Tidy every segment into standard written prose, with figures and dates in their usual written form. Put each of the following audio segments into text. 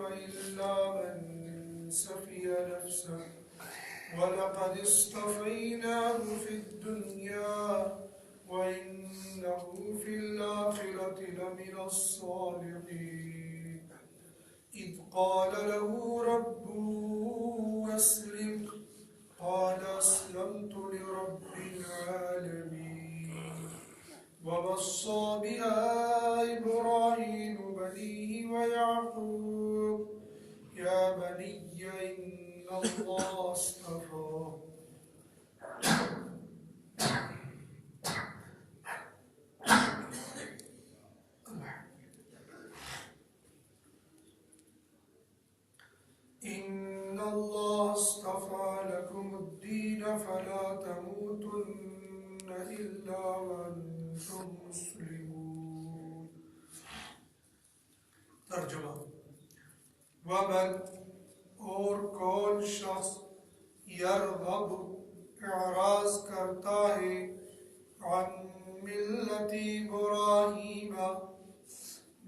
إلا من سفي نفسه ولقد اصطفيناه في الدنيا وإنه في الآخرة لمن الصالحين إذ قال له ربه أسلم قال أسلمت لرب العالمين ووصى بها إبراهيم بنيه ويعقوب يا بني إن الله اصطفى إن الله اصطفى لكم الدين فلا تموتن إلا وأنتم مسلمون. ترجمہ ومن اور کون شخص یرغب اعراض کرتا ہے عن ملت ابراہیم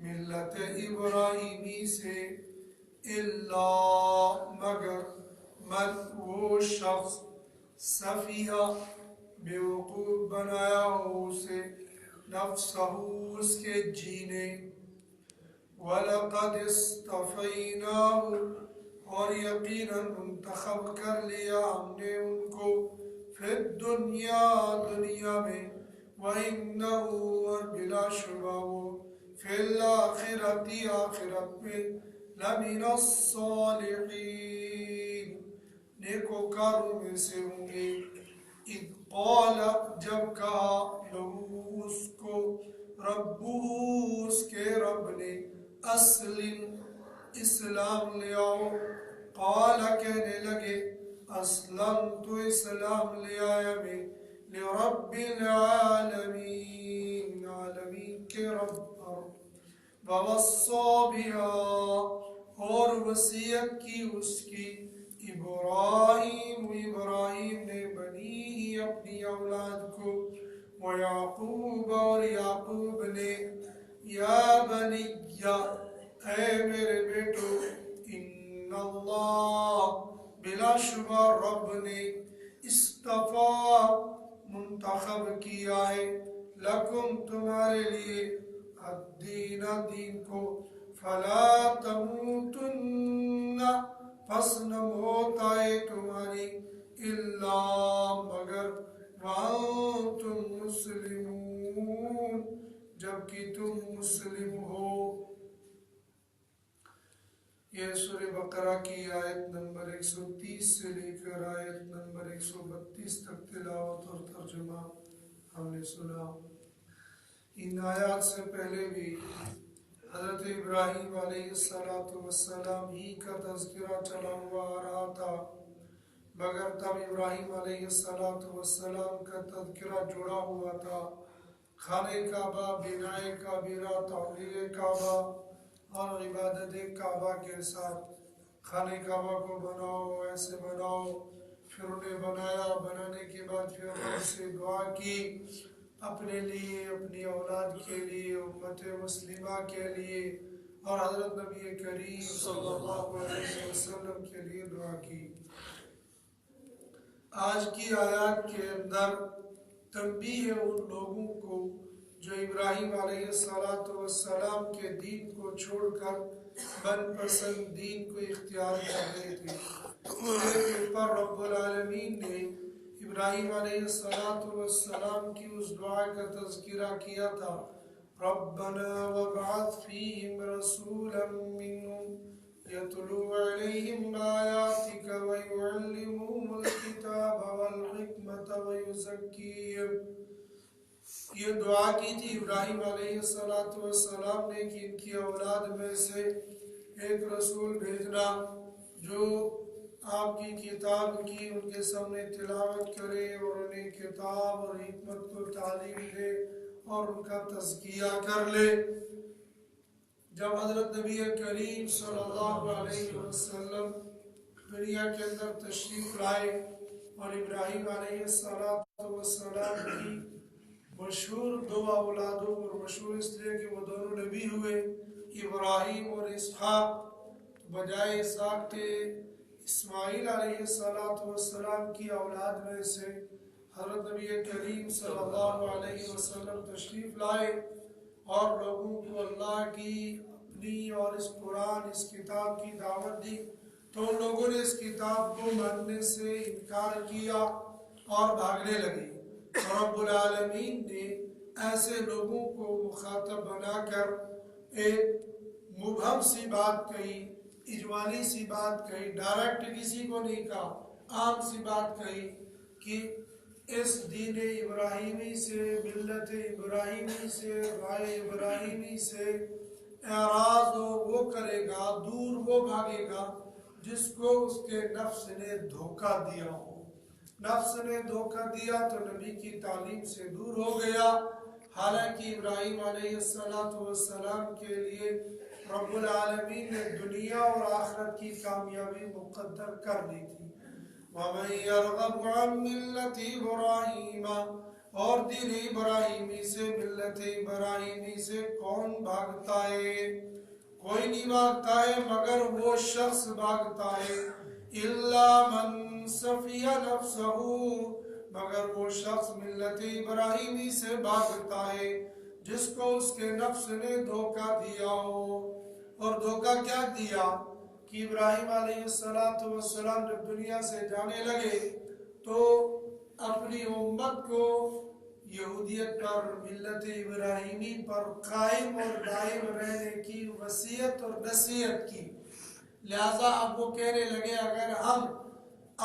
ملت ابراہیمی سے الا مگر من وہ شخص صفیہ بیوقوف بنایا ہو اسے نفسہ اس کے جینے وَلَقَدْ اصْطَفَيْنَاهُ اور یقیناً منتخب کر لیا ہم نے ان کو فی الدنیا دنیا میں وَإِنَّهُ اور بلا شبہ وہ فی الآخرت آخرت میں لَمِنَ الصَّالِحِينَ نیکوکاروں میں سے ہوں گے. اِذْ قَالَ جب کہا لہو اس کو ربہ اس کے رب نے اسلم اسلام لے آؤ قال کہنے لگے اسلم تو اسلام لے آیا میں لرب العالمین عالمین کے رب پر ووصى بها اور وصیت کی اس کی ابراہیم نے بنی اپنی اولاد کو ویعقوب اور یعقوب نے یا بنی اے میرے بیٹو ان اللہ بلا شبہ رب نے اصطفیٰ منتخب کیا ہے لکم تمہارے لیے الدین دین کو فلا تموتن پس نہ موت آئے تمہاری الا مگر وانتم مسلمون جبکہ تم مسلم ہو. یہ سورہ بقرہ کی آیت نمبر 130 سے لے کر آیت نمبر 132 تک تلاوت اور ترجمہ ہم نے سنا. ان آیات سے پہلے بھی حضرت ابراہیم علیہ السلام ہی کا تذکرہ چلا ہوا آ رہا تھا مگر تب ابراہیم علیہ السلام کا تذکرہ جڑا ہوا تھا خانہ کعبہ بنائے کعبہ تعمیر کعبہ اور عبادت کعبہ کے ساتھ. خانہ کعبہ کو بناؤ ایسے بناؤ پھر انہیں بنایا بنانے کے بعد پھر ان سے دعا کی اپنے لیے اپنی اولاد کے لیے امت مسلمہ کے لیے اور حضرت نبی کریم صلی اللہ علیہ وسلم کے لیے دعا کی. آج کی آیات کے اندر تنبیہ ہے ان لوگوں کو جو ابراہیم علیہ السلام کے دین کو چھوڑ کر من پسند دین کو اختیار کر رہے تھے. پر رب العالمین نے ابراہیم علیہ السلام کی اس دعا کا تذکرہ کیا تھا ربنا وابعث فیہم رسولا منہم یتلو علیہم آیاتک ویعلمہم الکتاب والحکمت ویزکیہم. یہ دعا کی تھی ابراہیم علیہ السلام نے کہ ان کی اولاد میں سے ایک رسول بھیجنا جو آپ کی کتاب کی ان کے سامنے تلاوت کرے اور انہیں کتاب اور حکمت کو تعلیم دے اور ان کا تزکیہ کر لے. جب حضرت نبی کریم صلی اللہ علیہ وسلم دنیا کے اندر تشریف لائے اور ابراہیم علیہ السلام کی مشہور دو اولادوں اور مشہور اس لیے کہ وہ دونوں نبی ہوئے ابراہیم اور اسحاق، تو بجائے اسحاق کے اسماعیل علیہ السلام کی اولاد میں سے حضرت نبی کریم صلی اللہ علیہ وسلم تشریف لائے اور لوگوں کو اللہ کی اپنی اور اس قرآن اس کتاب کی دعوت دی، تو ان لوگوں نے اس کتاب کو ماننے سے انکار کیا اور بھاگنے لگے۔ رب العالمین نے ایسے لوگوں کو مخاطب بنا کر ایک مبہم سی بات کہی، اجمالی سی بات کہی، ڈائریکٹ کسی کو نہیں کہا، عام سی بات کہی کہ اس دین ابراہیمی سے، ملت ابراہیمی سے، رائے ابراہیمی سے اعراض وہ کرے گا، دور وہ بھاگے گا جس کو اس کے نفس نے دھوکہ دیا ہو۔ نفس نے دھوکہ دیا تو نبی کی تعلیم سے دور ہو گیا، حالانکہ ابراہیم علیہ السلام کے لیے رب العالمین نے دنیا اور آخرت کی کامیابی مقدر کر دی تھی۔ وَمَنْ يَرْغَبُ عَنْ مِلَّةِ إِبْرَاهِيمَ، اور دین ابراہیمی سے، ملت ابراہیمی سے کون بھاگتا ہے؟ کوئی نہیں بھاگتا ہے مگر وہ شخص بھاگتا ہے، إِلَّا مَنْ صَفِيَ نَفْسَهُ، مگر وہ شخص ملت ابراہیمی سے بھاگتا ہے جس کو اس کے نفس نے دھوکہ دیا ہو۔ اور دھوکہ کیا دیا کہ ابراہیم علیہ السلام جب دنیا سے جانے لگے تو اپنی امت کو یہودیت پر، ملت ابراہیمی پر قائم اور دائم رہنے کی وصیت اور نصیحت کی۔ لہذا اب وہ کہنے لگے اگر ہم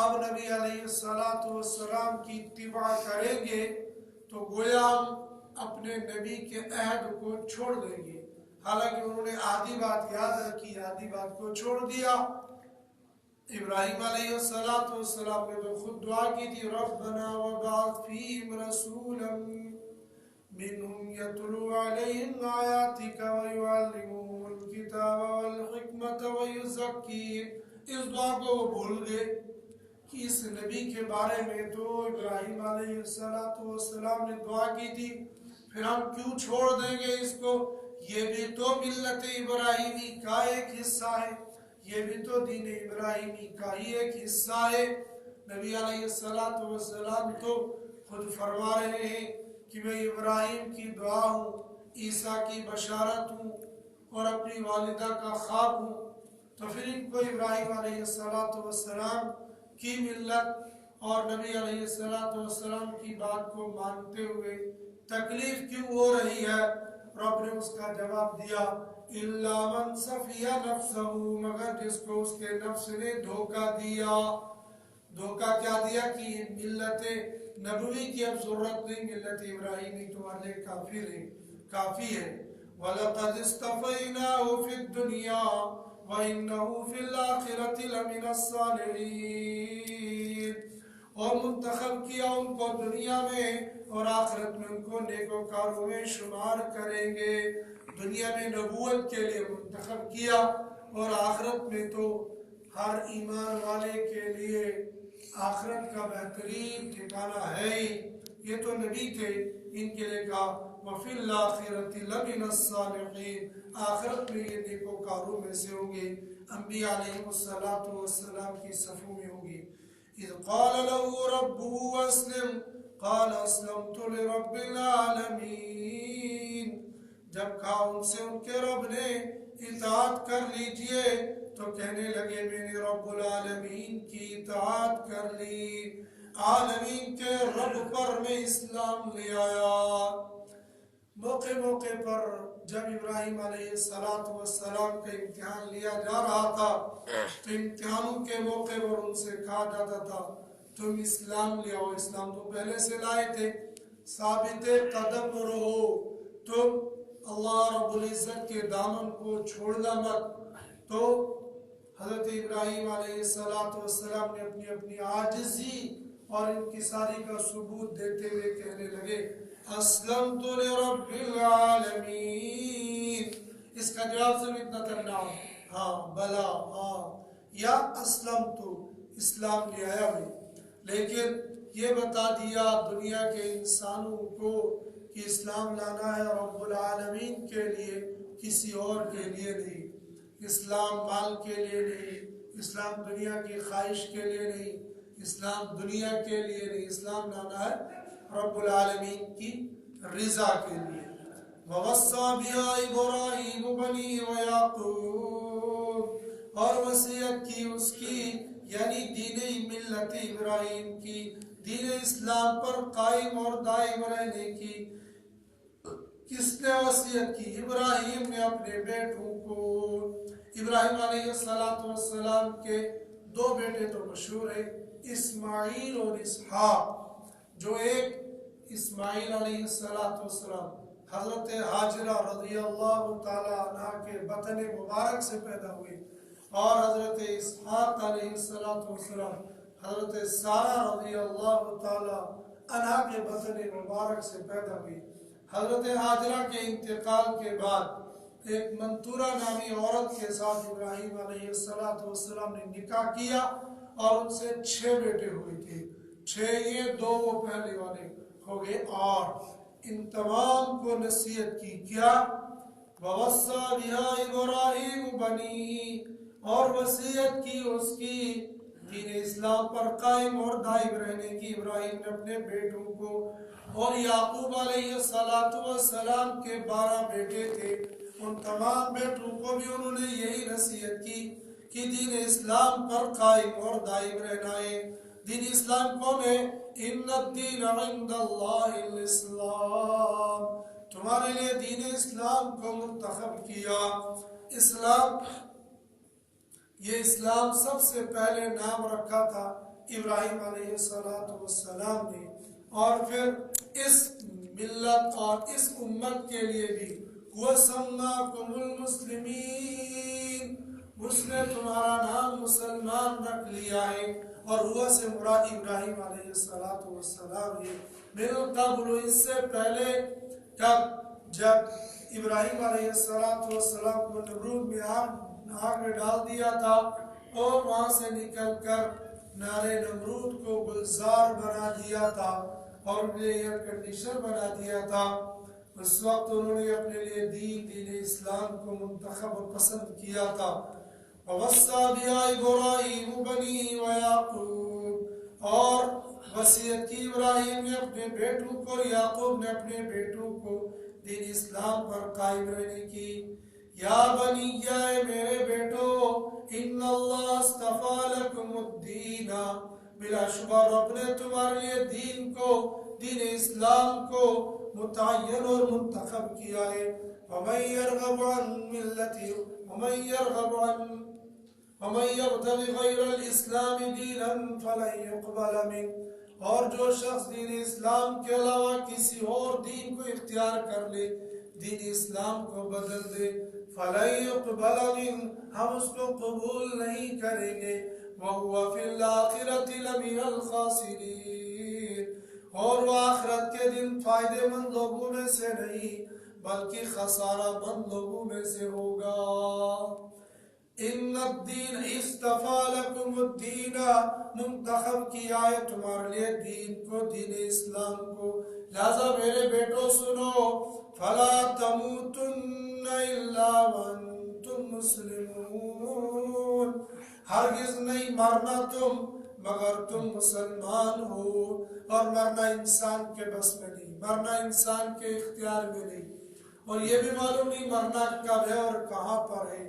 اب نبی علیہ السلام کی اتباع کریں گے تو گویا ہم اپنے نبی کے عہد کو چھوڑ دیں گے، حالانکہ انہوں نے آدھی بات یاد رکھی، آدھی بات کو چھوڑ دیا۔ ابراہیم علیہ السلام نے تو خود دعا کی تھی، ربنا وبعث فیہم رسولا منہم یتلو علیہم آیاتک ویعلمہم الکتاب والحکمت ویزکیہم۔ اس دعا کو وہ بھول گئے کہ اس نبی کے بارے میں تو ابراہیم علیہ السلام نے دعا کی تھی، پھر ہم کیوں چھوڑ دیں گے اس کو؟ یہ بھی تو ملت ابراہیمی کا ایک حصہ ہے، یہ بھی تو دین ابراہیمی کا ہی ایک حصہ ہے۔ نبی علیہ السلام تو خود فرما رہے ہیں کہ میں ابراہیم کی دعا ہوں، عیسیٰ کی بشارت ہوں اور اپنی والدہ کا خواب ہوں۔ تو پھر ان کو ابراہیم علیہ السلام کی ملت اور نبی علیہ السلام کی بات کو مانتے ہوئے تکلیف کیوں ہو رہی ہے؟ رب نے اس کا جواب دیا، إِلَّا مَنْ صَفِيَ نَفْسَهُ، مگر جس کو اس کے نفس نے دھوکہ دیا۔ دھوکہ کیا دیا کہ یہ ملت نبوی کی اب ضرورت نہیں، ملت ابراہیمی تمہارے کافی ہے۔ وَلَقَدِ اسْتَفَيْنَاهُ فِي الدُّنْيَا وَإِنَّهُ فِي الْآخِرَةِ لَمِنَ الصَّالِحِينَ، اور منتخب کیا ان کو دنیا میں اور آخرت میں ان کو نیکوکاروں میں شمار کریں گے۔ دنیا میں نبوت کے لیے منتخب کیا اور آخرت میں تو ہر ایمان والے کے لیے آخرت کا بہترین ٹھکانہ ہے ہی۔ یہ تو نبی تھے، ان کے لیے کہا وَفِي الْآخِرَةِ لَمِنَ الصَّالِحِينَ، آخرت میں یہ نیکوکاروں میں سے ہوں گے، انبیاء علیہ السلام کی صفوں میں ہوں گے۔ اِذْ قَالَ لَهُ رَبُّهُ أَسْلِمْ قَالَ أَسْلَمْتُ لِرَبِّ الْعَالَمِينَ، جب کہا ان سے ان کے رب نے اطاعت کر لیجئے تو کہنے لگے میں نے رب العالمین کی اطاعت کر لی، عالمین کے رب پر میں اسلام لے آیا۔ موقع موقع پر جب ابراہیم علیہ السلام کا امتحان لیا جا رہا تھا تو امتحانوں کے موقع پر ان سے کہا جاتا تھا تم اسلام لے آؤ، اسلام تو پہلے سے لائے تھے، ثابت قدم رہو، تم اللہ رب العزت کے دامن کو چھوڑنا مت۔ تو حضرت ابراہیم علیہ السلام نے اپنی عاجزی اور انکساری کا ثبوت دیتے ہوئے کہنے لگے اسلمت لرب العالمین۔ اس کا جواب صرف اتنا کرنا، ہاں بلا، ہاں یا اسلمت، اسلام لے آیا میں، لیکن یہ بتا دیا دنیا کے انسانوں کو کہ اسلام لانا ہے رب العالمین کے لیے، کسی اور کے لیے نہیں۔ اسلام مال کے لیے نہیں، اسلام دنیا کی خواہش کے لیے نہیں، اسلام دنیا کے لیے نہیں، اسلام لانا ہے رب العالمین کی رضا کے لیے۔ وَوَصَّى بِهَا إِبْرَاهِيمُ بَنِيهِ وَيَعْقُوبُ، اور وصیت کی اس کی یعنی دین ملت ابراہیم کی، دین اسلام پر قائم اور دائم رہنے کی کس نے وصیت کی؟ ابراہیم نے اپنے بیٹوں کو۔ ابراہیم علیہ السلام کے دو بیٹے تو مشہور ہیں، اسماعیل اور اسحاق۔ جو ایک اسماعیل علیہ السلام حضرت حاجرہ رضی اللہ تعالی عنہ کے بطن مبارک سے پیدا ہوئے، اور حضرت اسحاق علیہ السلام حضرت سارہ رضی اللہ تعالی عنہ کے بطن مبارک سے پیدا ہوئی۔ حضرت حاجرہ کے انتقال کے بعد ایک منتورہ نامی عورت کے ساتھ ابراہیم علیہ السلام نے نکاح کیا، اور ان سے 6 بیٹے ہوئے تھے، 6 یہ 2 وہ پہلے والے ہو گئے، اور ان تمام کو نصیحت کی کیا؟ وَوَصَّى بِهَا إِبْرَاهِيمُ بَنِيهِ، اور وصیت کی اس کی دین اسلام پر قائم اور دائم رہنے کی ابراہیم نے اپنے بیٹوں کو۔ اور یعقوب علیہ السلام کے 12 بیٹے تھے، ان تمام بیٹوں کو بھی انہوں نے یہی نصیحت کی کہ دین اسلام پر قائم اور دائم رہنا ہے۔ دین اسلام کون ہے؟ ان الدین عند اللہ الاسلام، تمہارے لیے دین اسلام کو منتخب کیا۔ اسلام، یہ اسلام سب سے پہلے نام رکھا تھا ابراہیم علیہ السلام نے، اور پھر اس ملت اور اس امت کے لیے بھی وَسَمَّاكُمُ الْمُسْلِمِينَ، اس نے تمہارا نام مسلمان رکھ لیا ہے، اور ہوا سے مراد ابراہیم علیہ السلام ہے۔ من قبل، اس سے پہلے جب ابراہیم علیہ السلام کو نمرود میں آگ میں ڈال دیا تھا، اور وہاں سے نکل کر نارے نمرود کو گلزار بنا دیا تھا اور انہیں ایئر کنڈیشن بنا دیا تھا، اس وقت انہوں نے اپنے لیے دین اسلام کو منتخب اور پسند کیا تھا۔ وَوَصَّى بِهَا إِبْرَاهِيمُ بَنِيهِ وَيَعْقُوبُ، اور وصیت کی ابراہیم نے اپنے بیٹوں کو، یعقوب نے اپنے بیٹوں کو دین اسلام پر قائم رہنے کی۔ یا بنی، اے میرے بیٹو، ان اللہ اصطفیٰ لکم الدین، بلا شبہ رب نے تمہارے لیے دین کو، دین اسلام کو متعین اور منتخب کیا ہے۔ وَمَن يَرْغَبُ عَن مِّلَّتِ وَمَن يَبْتَغِ غَيْرَ الْإِسْلَامِ دِينًا فَلَن يُقْبَلَ مِنْهُ، اور جو شخص دین اسلام کے علاوہ کسی اور دین کو اختیار کر لے، دین اسلام کو بدل دے، فَلَن يُقْبَلَ مِنْهُ، ہم اس کو قبول نہیں کریں گے، وَهُوَ فِي الْآخِرَةِ لَمِنَ الْخَاسِرِينَ، اور وہ آخرت کے دن فائدے مند لوگوں میں سے نہیں بلکہ خسارہ مند لوگوں میں سے ہوگا۔ ان الدین اصطفیٰ لکم الدین، منتخب کیا ہے تمہارے لیے دین کو، دین اسلام کو، لہذا میرے بیٹو سنو، فلا تموتن الا وانتم مسلمون، ہرگز نہیں مرنا تم مگر تم مسلمان ہو، اور مرنا انسان کے بس میں نہیں، مرنا انسان کے اختیار میں نہیں، اور یہ بھی معلوم نہیں مرنا کب ہے اور کہاں پر ہے،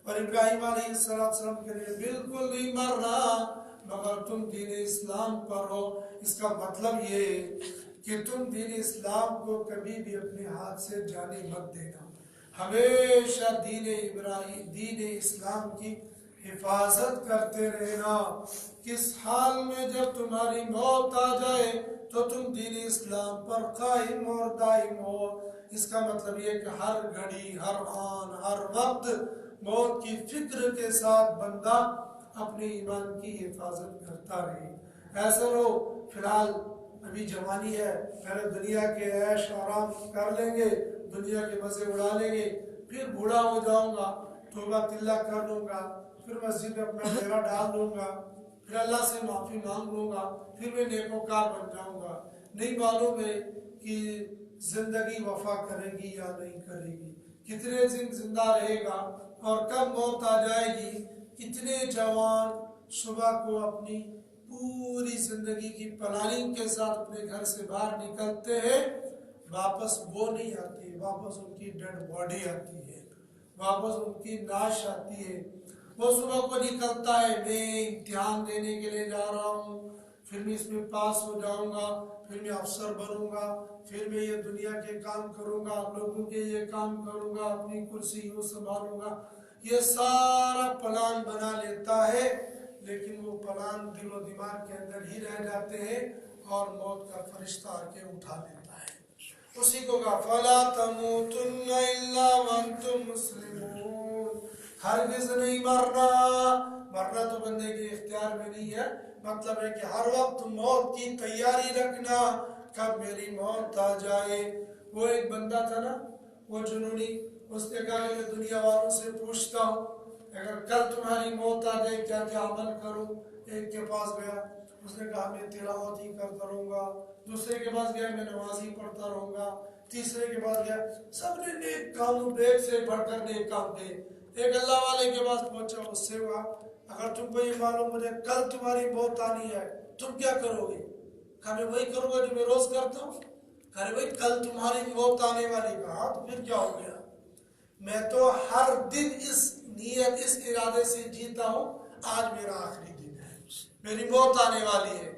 اور ابراہیم علیہ السلام کے لیے بالکل نہیں مرنا مگر تم دین اسلام پر ہو۔ اس کا مطلب یہ ہے کہ تم دین اسلام کو کبھی بھی اپنے ہاتھ سے جانے مت دینا، ہمیشہ دین اسلام کی حفاظت کرتے رہنا۔ کس حال میں جب تمہاری موت آ جائے تو تم دین اسلام پر قائم اور دائم ہو۔ اس کا مطلب یہ کہ ہر گھڑی، ہر آن، ہر وقت موت کی فکر کے ساتھ بندہ اپنے ایمان کی حفاظت کرتا رہے۔ ایسا لو فی الحال ابھی جوانی ہے، پہلے دنیا کے عیش آرام کر لیں گے، دنیا کے مزے اڑا لیں گے، پھر بوڑھا ہو جاؤں گا، توبہ تلہ کر لوں گا، پھر مسجد میں اپنا ڈیرا ڈال لوں گا، پھر اللہ سے معافی مانگ لوں گا، پھر میں نیکوکار بن جاؤں گا۔ نہیں معلوم ہے کہ زندگی وفا کرے گی یا نہیں کرے گی، کتنے دن زندہ رہے گا اور کب موت آ جائے گی. اتنے جوان صبح کو اپنی پوری زندگی کی پلاننگ کے ساتھ اپنے گھر سے باہر نکلتے ہیں، واپس وہ نہیں آتی، واپس ان کی ڈیڈ باڈی آتی ہے، واپس ان کی ناش آتی ہے. وہ صبح کو نکلتا ہے، میں امتحان دینے کے لیے جا رہا ہوں، پھر میں اس میں پاس ہو جاؤں گا، پھر میں افسر بنوں گا، پھر میں یہ دنیا کے کام کروں گا، لوگوں کے یہ کام کروں گا، اپنی کرسی یوں سنبھالوں گا. یہ سارا پلان بنا لیتا ہے، لیکن وہ پلان دل و دماغ کے اندر ہی رہ جاتے ہیں اور موت کا فرشتہ آ کے اٹھا لیتا ہے. اسی کو کہا فَلَا تَمُوتُنَّ إِلَّا وَأَنْتُمْ مُسْلِمُونَ. ہرگز نہیں مرنا. مرنا تو بندے کے اختیار میں نہیں ہے، مطلب ہے کہ ہر وقت موت کی تیاری رکھنا، کب میری موت آ جائے. وہ ایک بندہ تھا نا، وہ جنونی، اس نے کہا کہ میں دنیا والوں سے پوچھتا ہوں اگر کل تمہاری موت آ جائے کیا کیا عمل کروں. ایک کے پاس گیا، اس نے کہا میں تلاوت ہی کرتا رہوں گا. دوسرے کے پاس گیا، میں نماز ہی پڑھتا رہوں گا. تیسرے کے پاس گیا، سب نے نیک کاموں ایک سے بڑھ کر نیک کام تھے. ایک اللہ والے کے پاس پہنچا، اس سے کہا اگر تم کو یہ معلوم ہو جائے کل تمہاری موت آنی ہے تم کیا کرو گے؟ کہا میں وہی کروں گا جو میں روز کرتا ہوں. کہا بھائی کل تمہاری موت آنے والی. کہا تو پھر کیا ہو گیا؟ میں تو ہر دن اس نیت اس ارادے سے جیتا ہوں آج میرا آخری دن ہے، میری موت آنے والی ہے.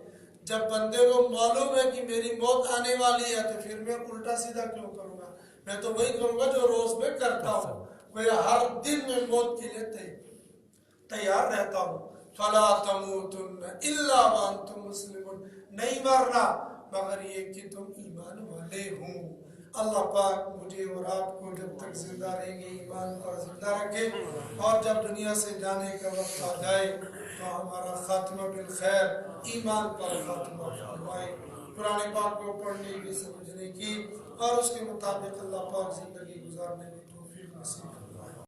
جب بندے کو معلوم ہے کہ میری موت آنے والی ہے تو پھر میں الٹا سیدھا کیوں کروں گا؟ میں تو وہی کروں گا جو روز میں کرتا ہوں. میں ہر دن میں موت کے لیے تیار رہتا ہوں. فَلَا تَمُوتُنَّ إِلَّا وَأَنْتُمْ مُسْلِمُونَ. نہیں مرنا مگر یہ کہ تم ایمان والے ہوں. اللہ پاک مجھے اور آپ کو جب تک زندہ رہیں گے ایمان پر زندہ رکھے، اور جب دنیا سے جانے کا وقت آ جائے تو ہمارا خاتمہ بالخیر ایمان پر خاتمہ فرمائے. قرآن پاک کو پڑھنے کی، سمجھنے کی اور اس کے مطابق اللہ پاک زندگی گزارنے کی توفیق نصیب